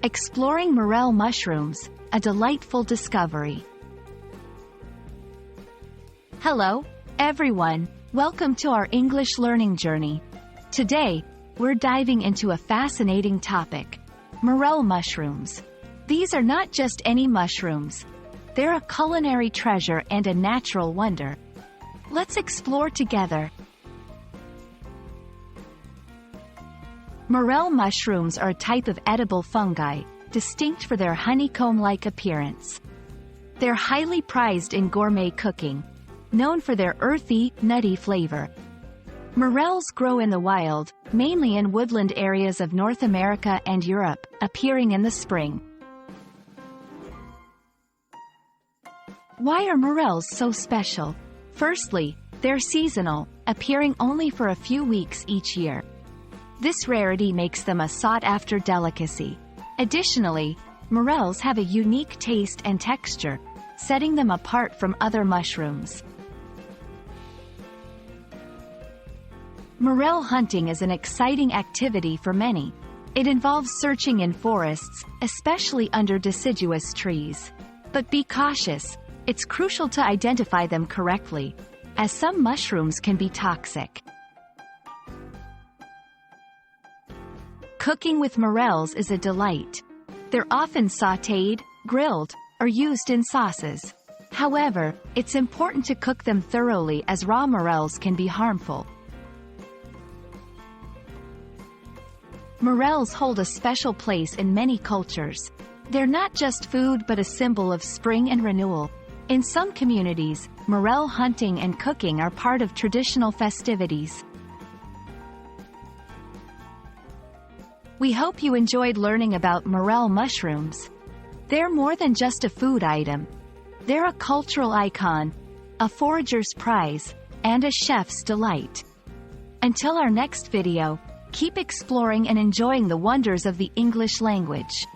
Exploring morel mushrooms, a delightful discovery. Hello, everyone. Welcome to our English learning journey. Today, we're diving into a fascinating topic: morel mushrooms. These are not just any mushrooms. They're a culinary treasure and a natural wonder. Let's explore together. Morel mushrooms are a type of edible fungi, distinct for their honeycomb-like appearance. They're highly prized in gourmet cooking, known for their earthy, nutty flavor. Morels grow in the wild, mainly in woodland areas of North America and Europe, appearing in the spring. Why are morels so special? Firstly, they're seasonal, appearing only for a few weeks each year. This rarity makes them a sought-after delicacy. Additionally, morels have a unique taste and texture, setting them apart from other mushrooms. Morel hunting is an exciting activity for many. It involves searching in forests, especially under deciduous trees. But be cautious. It's crucial to identify them correctly, as some mushrooms can be toxic. Cooking with morels is a delight. They're often sautéed, grilled, or used in sauces. However, it's important to cook them thoroughly as raw morels can be harmful. Morels hold a special place in many cultures. They're not just food but a symbol of spring and renewal. In some communities, morel hunting and cooking are part of traditional festivities. We hope you enjoyed learning about morel mushrooms. They're more than just a food item. They're a cultural icon, a forager's prize, and a chef's delight. Until our next video, keep exploring and enjoying the wonders of the English language.